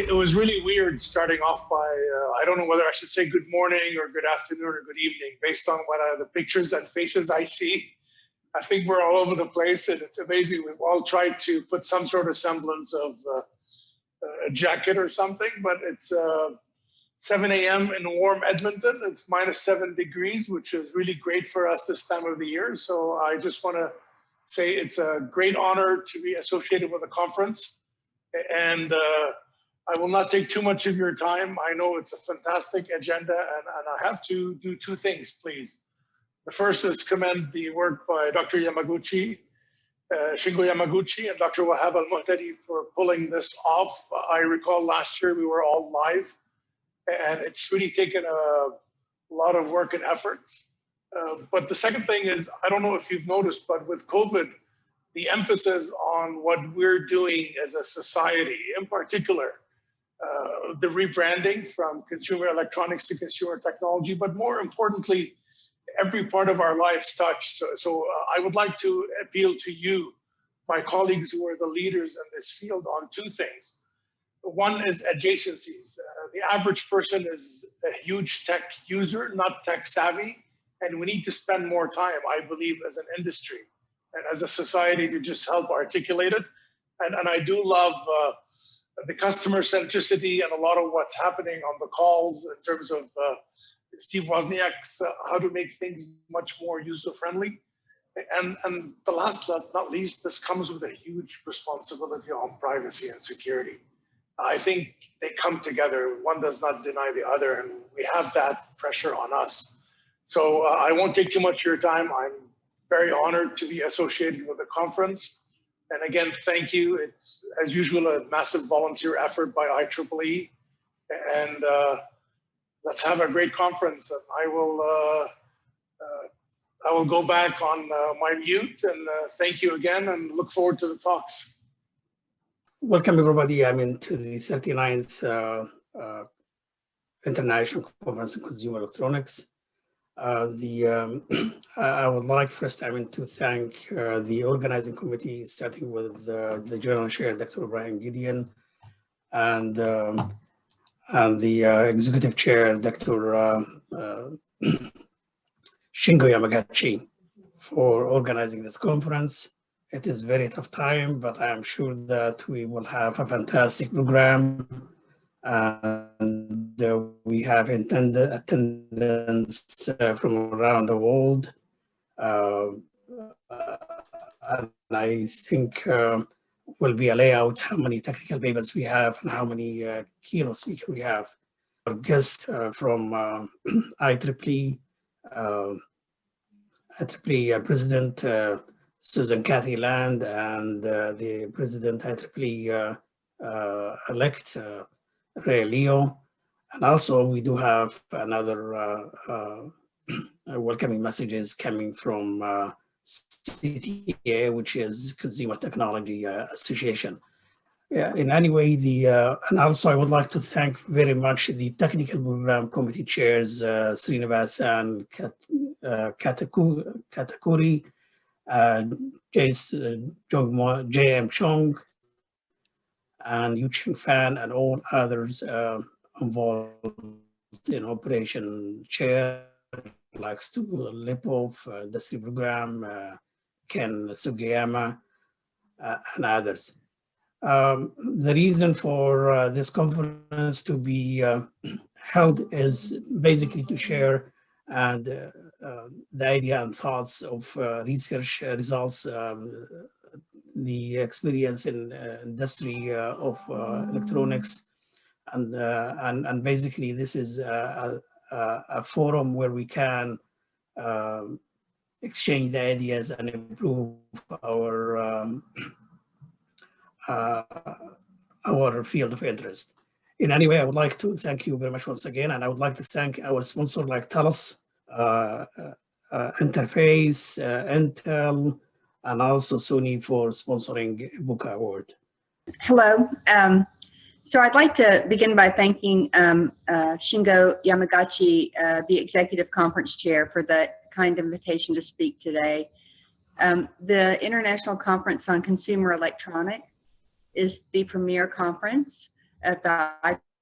it was really weird starting off by, I don't know whether I should say good morning or good afternoon or good evening, based on what the pictures and faces I see. I think we're all over the place, and it's amazing. We've all tried to put some sort of semblance of a jacket or something, but it's 7 a.m. in warm Edmonton. It's -7 degrees, which is really great for us this time of the year. So I just want to say it's a great honor to be associated with the conference. And I will not take too much of your time. I know it's a fantastic agenda, and I have to do two things, please. The first is commend the work by Dr. Yamaguchi, Shingo Yamaguchi, and Dr. Wahab Almuhtadi for pulling this off. I recall last year we were all live, and it's really taken a lot of work and effort. But the second thing is, I don't know if you've noticed, but with COVID, the emphasis on what we're doing as a society, in particular, the rebranding from consumer electronics to consumer technology, but more importantly, every part of our lives touched. So I would like to appeal to you, my colleagues who are the leaders in this field, on two things. One is adjacencies. The average person is a huge tech user, not tech savvy, and we need to spend more time, I believe, as an industry and as a society to just help articulate it. And I do love the customer centricity and a lot of what's happening on the calls in terms of Steve Wozniak's how to make things much more user-friendly. And the last but not least, this comes with a huge responsibility on privacy and security. I think they come together. One does not deny the other, and we have that pressure on us. So I won't take too much of your time. I'm very honored to be associated with the conference. And again, thank you. It's, as usual, a massive volunteer effort by IEEE. And let's have a great conference. And I will go back on my mute, and thank you again, and look forward to the talks. Welcome, everybody. To the 39th International Conference on Consumer Electronics. I would like first, to thank the organizing committee, starting with the General Chair, Dr. Ibrahim Gedeon, and the Executive Chair, Dr. Shingo Yamaguchi, for organizing this conference. It is a very tough time, but I am sure that we will have a fantastic program, and we have attendance from around the world. And I think will be a layout how many technical papers we have and how many keynote speakers we have. Our guest from IEEE President Susan Cathy Land, and the President IEEE-elect Ray Leo. And also we do have another welcoming messages coming from CTA, which is Consumer Technology Association. Yeah, in any way, and also I would like to thank very much the technical program committee chairs, Srinivas and Katakuri, J.M. Chong, and Yu Ching Fan, and all others involved in operation chair, like Stu Lipov, industry program, Ken Sugiyama, and others. The reason for this conference to be held is basically to share and the idea and thoughts of research results, the experience in industry of electronics, and basically this is a forum where we can exchange the ideas and improve our field of interest. In any way, I would like to thank you very much once again, and I would like to thank our sponsor like TELUS, Interface, Intel, and also Sony for sponsoring Book Award. Hello. So I'd like to begin by thanking Shingo Yamaguchi, the Executive Conference Chair, for the kind invitation to speak today. The International Conference on Consumer Electronics is the premier conference of the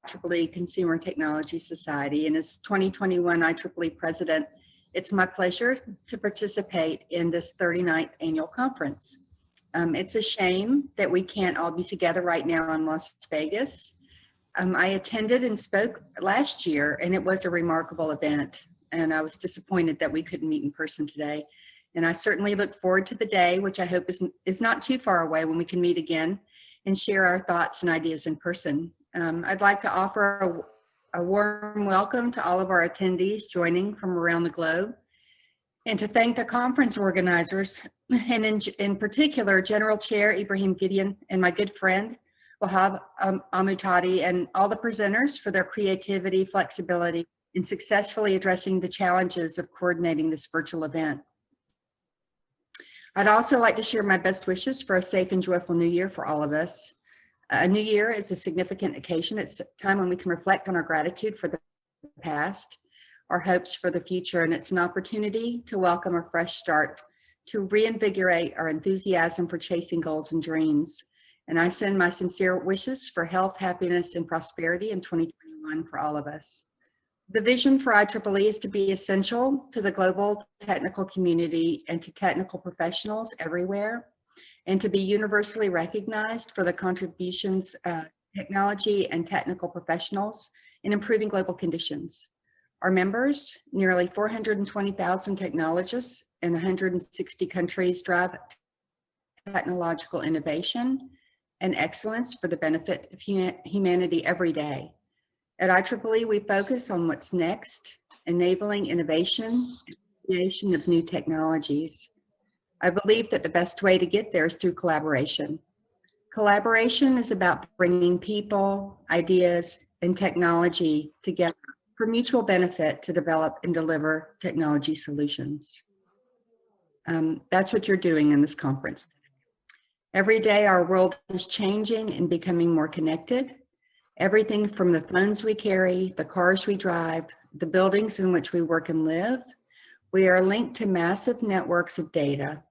IEEE Consumer Technology Society. And as 2021 IEEE President, it's my pleasure to participate in this 39th annual conference. It's a shame that we can't all be together right now in Las Vegas. I attended and spoke last year, and it was a remarkable event. And I was disappointed that we couldn't meet in person today. And I certainly look forward to the day, which I hope is not too far away, when we can meet again and share our thoughts and ideas in person. I'd like to offer a warm welcome to all of our attendees joining from around the globe, and to thank the conference organizers, and in particular, General Chair Ibrahim Gedeon and my good friend, Wahab Almuhtadi, and all the presenters for their creativity, flexibility, in successfully addressing the challenges of coordinating this virtual event. I'd also like to share my best wishes for a safe and joyful new year for all of us. A new year is a significant occasion. It's a time when we can reflect on our gratitude for the past, our hopes for the future, and it's an opportunity to welcome a fresh start, to reinvigorate our enthusiasm for chasing goals and dreams. And I send my sincere wishes for health, happiness, and prosperity in 2021 for all of us. The vision for IEEE is to be essential to the global technical community and to technical professionals everywhere, and to be universally recognized for the contributions of technology and technical professionals in improving global conditions. Our members, nearly 420,000 technologists in 160 countries, drive technological innovation and excellence for the benefit of humanity every day. At IEEE, we focus on what's next, enabling innovation and creation of new technologies. I believe that the best way to get there is through collaboration. Collaboration is about bringing people, ideas, and technology together for mutual benefit to develop and deliver technology solutions. That's what you're doing in this conference. Every day, our world is changing and becoming more connected. Everything from the phones we carry, the cars we drive, the buildings in which we work and live, we are linked to massive networks of data.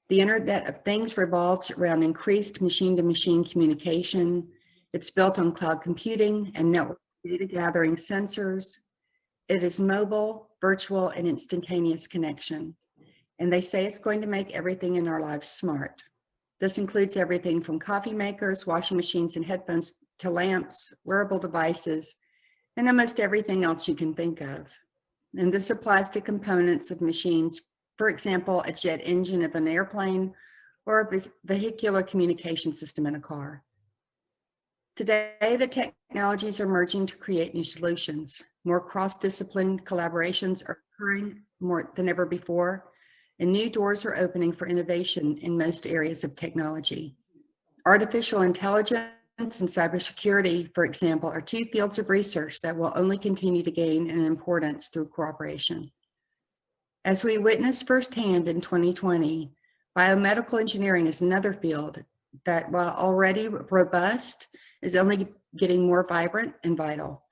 The Internet of Things revolves around increased machine-to-machine communication. It's built on cloud computing and network data gathering sensors. It is mobile, virtual, and instantaneous connection. And they say it's going to make everything in our lives smart. This includes everything from coffee makers, washing machines, and headphones to lamps, wearable devices, and almost everything else you can think of. And this applies to components of machines, for example, a jet engine of an airplane or a vehicular communication system in a car. Today, the technologies are merging to create new solutions. More cross-discipline collaborations are occurring more than ever before, and new doors are opening for innovation in most areas of technology. Artificial intelligence and cybersecurity, for example, are two fields of research that will only continue to gain in importance through cooperation. As we witnessed firsthand in 2020, biomedical engineering is another field that, while already robust, is only getting more vibrant and vital.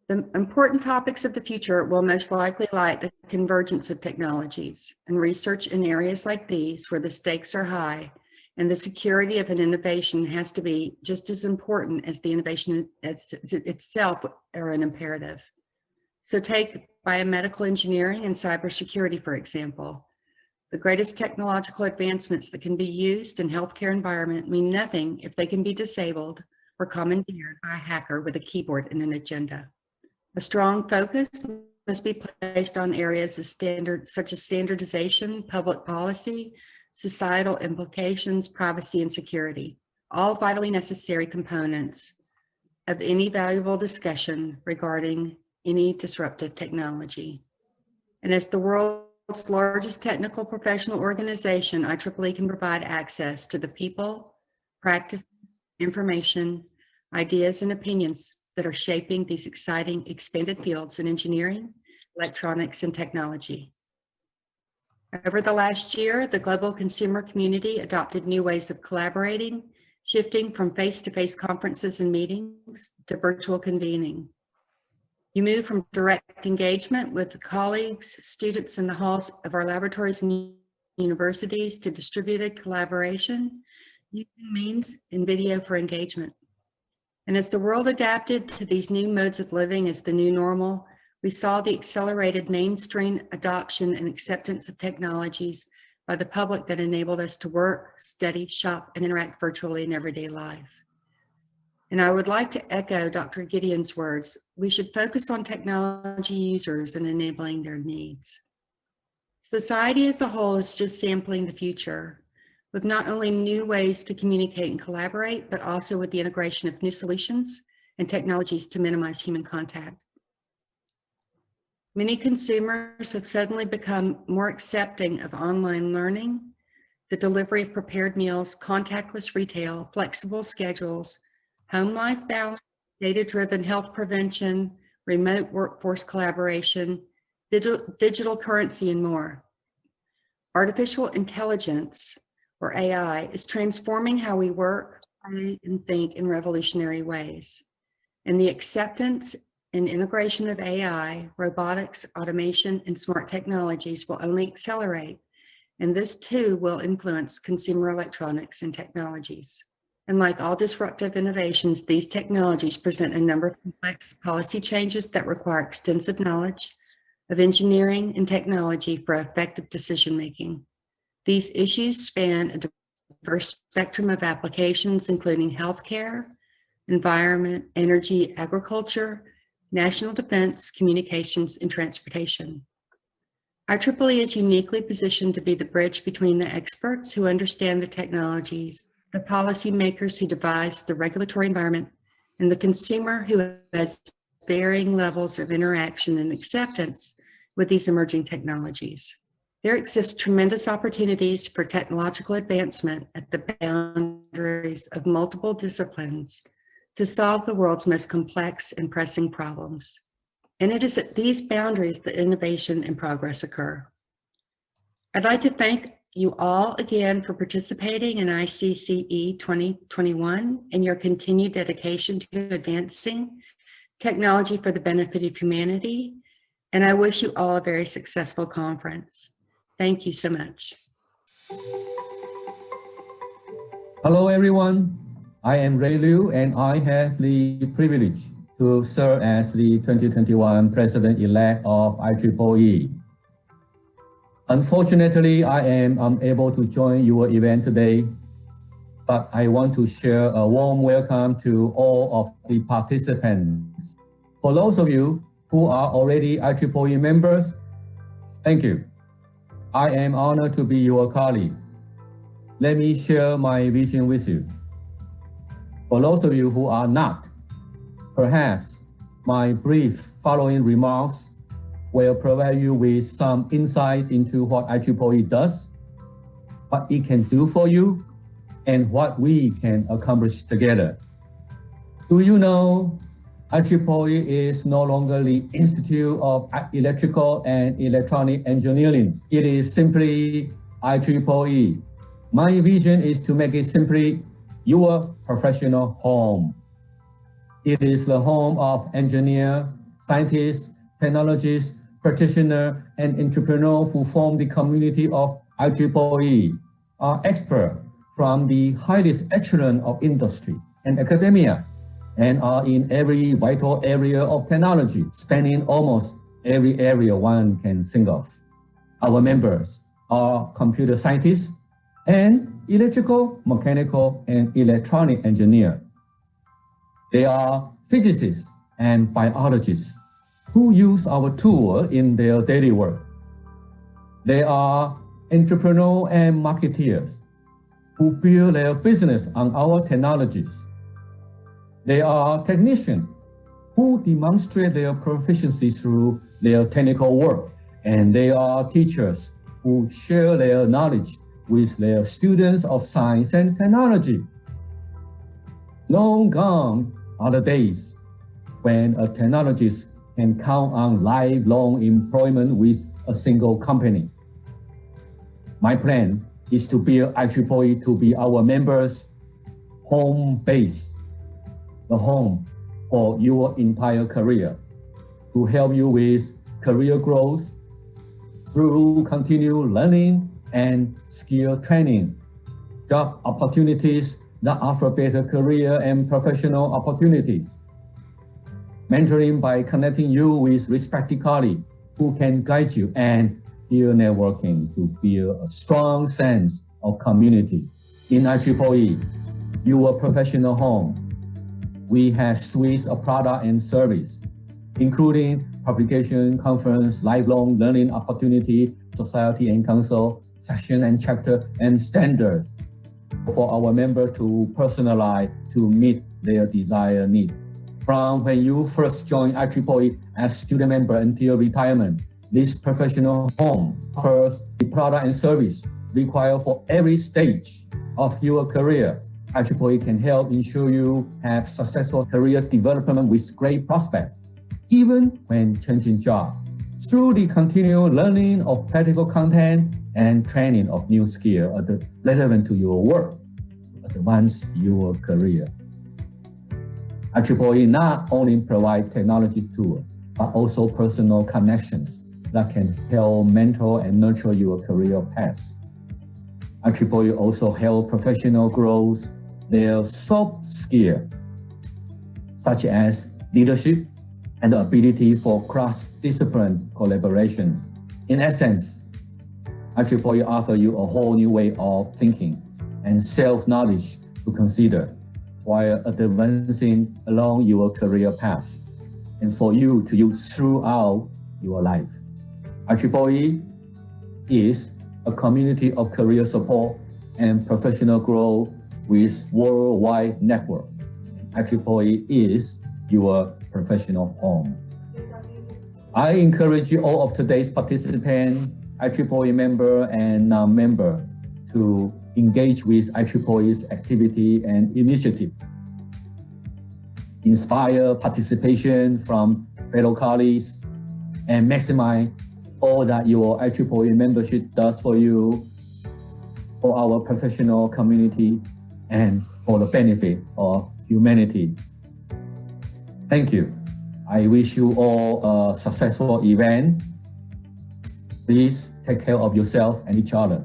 The important topics of the future will most likely lie at the convergence of technologies, and research in areas like these, where the stakes are high and the security of an innovation has to be just as important as the innovation itself, are an imperative. So take biomedical engineering and cybersecurity, for example. The greatest technological advancements that can be used in healthcare environment mean nothing if they can be disabled or commandeered by a hacker with a keyboard and an agenda. A strong focus must be placed on areas of such as standardization, public policy, societal implications, privacy, and security, all vitally necessary components of any valuable discussion regarding any disruptive technology. And as the world's largest technical professional organization, IEEE can provide access to the people, practices, information, ideas, and opinions that are shaping these exciting expanded fields in engineering, electronics, and technology. Over the last year, the global consumer community adopted new ways of collaborating, shifting from face-to-face conferences and meetings to virtual convening. You move from direct engagement with colleagues, students in the halls of our laboratories and universities to distributed collaboration using means in video for engagement. And as the world adapted to these new modes of living as the new normal, we saw the accelerated mainstream adoption and acceptance of technologies by the public that enabled us to work, study, shop, and interact virtually in everyday life. And I would like to echo Dr. Gedeon's words. We should focus on technology users and enabling their needs. Society as a whole is just sampling the future, with not only new ways to communicate and collaborate, but also with the integration of new solutions and technologies to minimize human contact. Many consumers have suddenly become more accepting of online learning, the delivery of prepared meals, contactless retail, flexible schedules, home life balance, data-driven health prevention, remote workforce collaboration, digital currency, and more. Artificial intelligence, or AI, is transforming how we work, play, and think in revolutionary ways. And the acceptance and integration of AI, robotics, automation, and smart technologies will only accelerate, and this too will influence consumer electronics and technologies. And like all disruptive innovations, these technologies present a number of complex policy changes that require extensive knowledge of engineering and technology for effective decision-making. These issues span a diverse spectrum of applications, including healthcare, environment, energy, agriculture, national defense, communications, and transportation. IEEE is uniquely positioned to be the bridge between the experts who understand the technologies, the policymakers who devise the regulatory environment, and the consumer who has varying levels of interaction and acceptance with these emerging technologies. There exists tremendous opportunities for technological advancement at the boundaries of multiple disciplines to solve the world's most complex and pressing problems. And it is at these boundaries that innovation and progress occur. I'd like to thank you all again for participating in ICCE 2021 and your continued dedication to advancing technology for the benefit of humanity. And I wish you all a very successful conference. Thank you so much. Hello, everyone. I am Ray Liu, and I have the privilege to serve as the 2021 President-Elect of IEEE. Unfortunately, I am unable to join your event today, but I want to share a warm welcome to all of the participants. For those of you who are already IEEE members, thank you. I am honored to be your colleague. Let me share my vision with you. For those of you who are not, perhaps my brief following remarks will provide you with some insights into what IEEE does, what it can do for you, and what we can accomplish together. Do you know IEEE is no longer the Institute of Electrical and Electronic Engineering. It is simply IEEE. My vision is to make it simply your professional home. It is the home of engineers, scientists, technologists, practitioners, and entrepreneurs who form the community of IEEE, are experts from the highest echelon of industry and academia, and are in every vital area of technology, spanning almost every area one can think of. Our members are computer scientists and electrical, mechanical, and electronic engineers. They are physicists and biologists who use our tool in their daily work. They are entrepreneurs and marketeers who build their business on our technologies. They are technicians who demonstrate their proficiency through their technical work, and they are teachers who share their knowledge with their students of science and technology. Long gone are the days when a technologist can count on lifelong employment with a single company. My plan is to build IEEE to be our members' home base, the home for your entire career, to help you with career growth through continued learning and skill training, job opportunities that offer better career and professional opportunities. Mentoring by connecting you with respected colleagues who can guide you, and peer networking to build a strong sense of community. In IEEE, your professional home, we have suites of product and service, including publication, conference, lifelong learning opportunity, society and council, section and chapter, and standards for our members to personalize to meet their desired need. From when you first join IEEE as student member until retirement, this professional home offers the product and service required for every stage of your career. IEEE can help ensure you have successful career development with great prospects, even when changing jobs, through the continual learning of practical content and training of new skills relevant to your work, advance your career. IEEE not only provide technology tools, but also personal connections that can help mentor and nurture your career path. IEEE also help professional growth their soft skills, such as leadership and the ability for cross-discipline collaboration. In essence, IEEE offer you a whole new way of thinking and self-knowledge to consider while advancing along your career path and for you to use throughout your life. IEEE is a community of career support and professional growth with worldwide network. IEEE is your professional home. I encourage you all of today's participants, IEEE member and non-member, to engage with IEEE's activity and initiative. Inspire participation from fellow colleagues and maximize all that your IEEE membership does for you, for our professional community, and for the benefit of humanity. Thank you. I wish you all a successful event. Please take care of yourself and each other.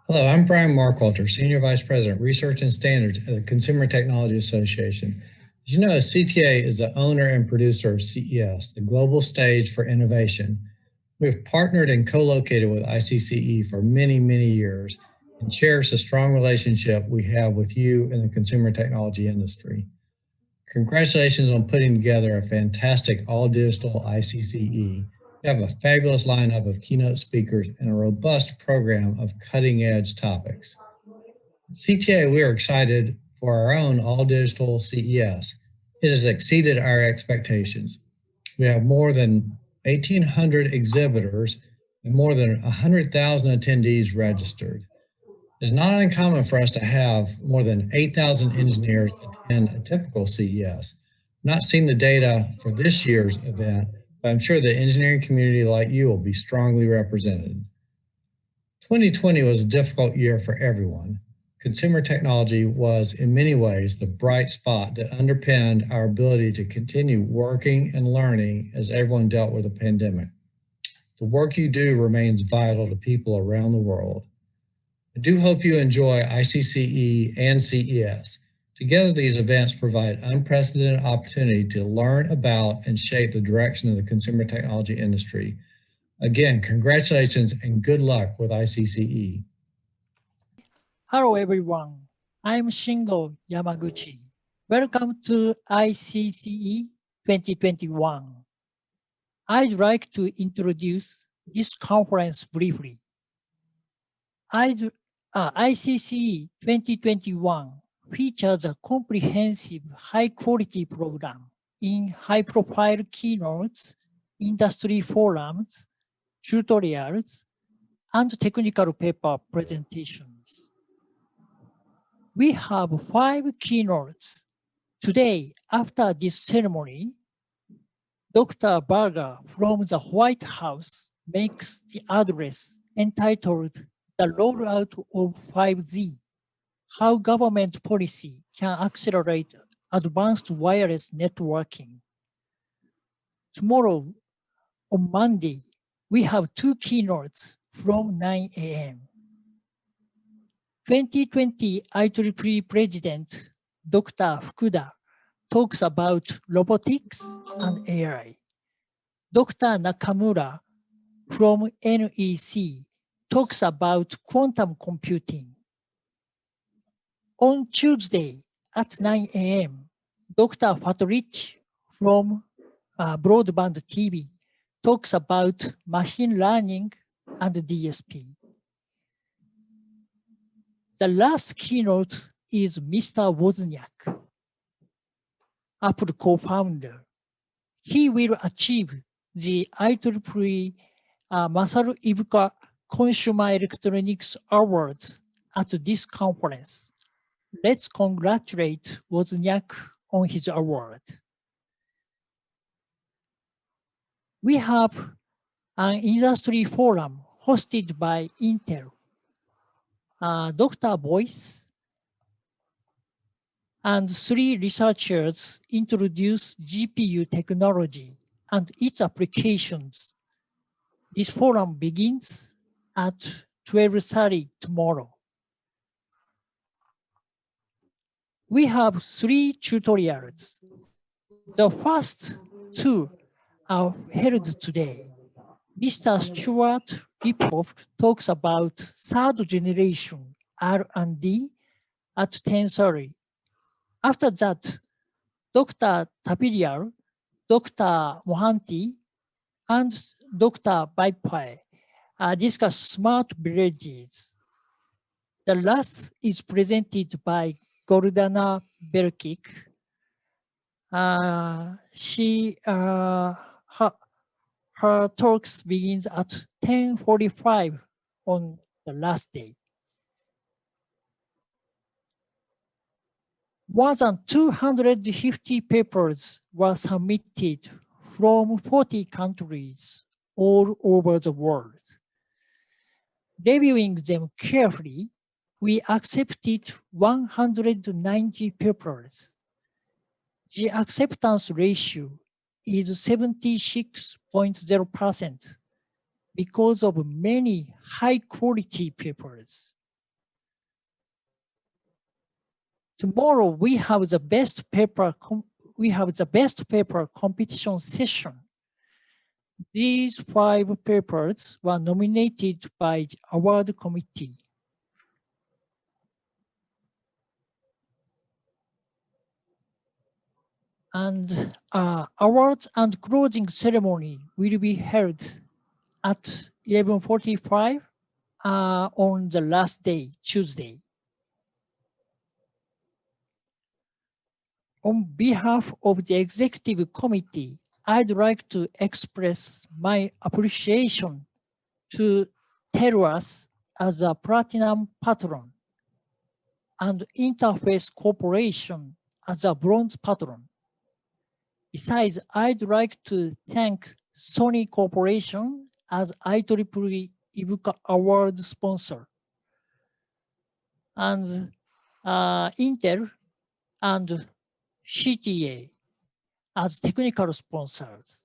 Hello, I'm Brian Markwalter, Senior Vice President, Research and Standards at the Consumer Technology Association. As you know, CTA is the owner and producer of CES, the global stage for innovation. We have partnered and co-located with ICCE for many, many years and cherish the strong relationship we have with you in the consumer technology industry. Congratulations on putting together a fantastic all-digital ICCE. We have a fabulous lineup of keynote speakers and a robust program of cutting-edge topics. CTA, we are excited for our own all-digital CES. It has exceeded our expectations. We have more than 1,800 exhibitors and more than 100,000 attendees registered. It's not uncommon for us to have more than 8,000 engineers attend a typical CES. I'm not seeing the data for this year's event, but I'm sure the engineering community like you will be strongly represented. 2020 was a difficult year for everyone. Consumer technology was, in many ways, the bright spot that underpinned our ability to continue working and learning as everyone dealt with the pandemic. The work you do remains vital to people around the world. I do hope you enjoy ICCE and CES. Together, these events provide unprecedented opportunity to learn about and shape the direction of the consumer technology industry. Again, congratulations and good luck with ICCE. Hello everyone, I'm Shingo Yamaguchi. Welcome to ICCE 2021. I'd like to introduce this conference briefly. ICCE 2021 features a comprehensive high-quality program in high-profile keynotes, industry forums, tutorials, and technical paper presentations. We have 5 keynotes. Today, after this ceremony, Dr. Berger from the White House makes the address entitled "The Rollout of 5G, How Government Policy Can Accelerate Advanced Wireless Networking." Tomorrow, on Monday, we have 2 keynotes from 9 a.m. 2020 IEEE President Dr. Fukuda talks about robotics and AI. Dr. Nakamura from NEC talks about quantum computing. On Tuesday at 9 a.m., Dr. Fatorich from Broadband TV talks about machine learning and DSP. The last keynote is Mr. Wozniak, Apple co-founder. He will achieve the IEEE Masaru Ibuka Consumer Electronics Awards at this conference. Let's congratulate Wozniak on his award. We have an industry forum hosted by Intel. Dr. Boyce and 3 researchers introduce GPU technology and its applications. This forum begins at 12:30 tomorrow. We have 3 tutorials. The first 2 are held today. Mr. Stuart Ripoff talks about 3rd generation R&D at 10:30. After that, Dr. Tapirial, Dr. Mohanty, and Dr. Baipai discuss smart villages. The last is presented by Gordana Berkik. Her talks begins at 10:45 on the last day. More than 250 papers were submitted from 40 countries all over the world. Reviewing them carefully, we accepted 190 papers. The acceptance ratio is 76.0% because of many high-quality papers. Tomorrow we have the best paper competition session. These 5 papers were nominated by the award committee. And awards and closing ceremony will be held at 11:45 on the last day, Tuesday. On behalf of the executive committee, I'd like to express my appreciation to TELUS as a platinum patron and Interface Corporation as a bronze patron. Besides, I'd like to thank Sony Corporation as IEEE Ibuka Award sponsor, and Intel and CTA as technical sponsors.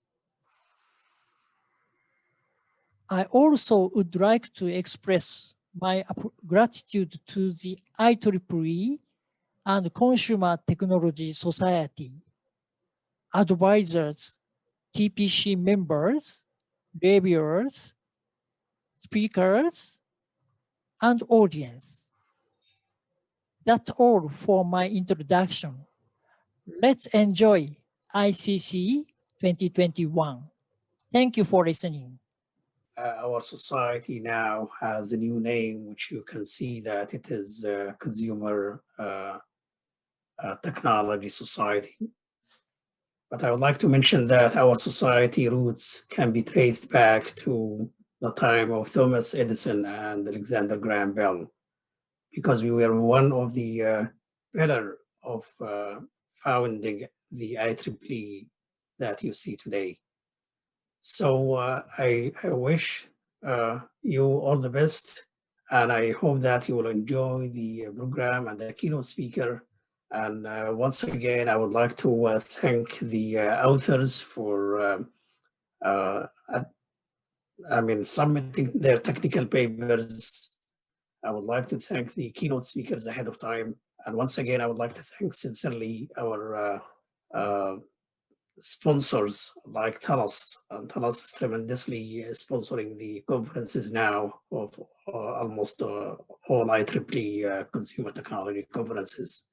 I also would like to express my gratitude to the IEEE and Consumer Technology Society, advisors, TPC members, reviewers, speakers, and audience. That's all for my introduction. Let's enjoy ICCE 2021. Thank you for listening. Our society now has a new name, which you can see that it is Consumer Technology Society. But I would like to mention that our society roots can be traced back to the time of Thomas Edison and Alexander Graham Bell, because we were one of the pillar of founding the IEEE that you see today. So I wish you all the best, and I hope that you will enjoy the program and the keynote speaker. And once again, I would like to thank the authors for submitting their technical papers. I would like to thank the keynote speakers ahead of time. And once again, I would like to thank sincerely our sponsors like Talos. And Talos is tremendously sponsoring the conferences now of almost all IEEE consumer technology conferences.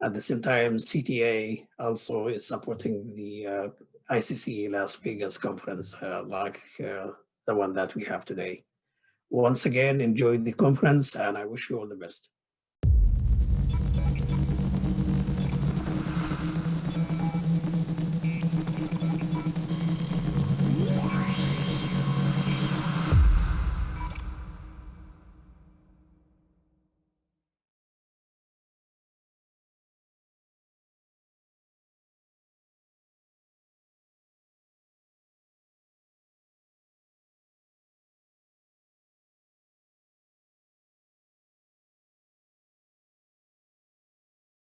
At the same time, CTA also is supporting the ICCE Las Vegas conference, like the one that we have today. Once again, enjoy the conference, and I wish you all the best.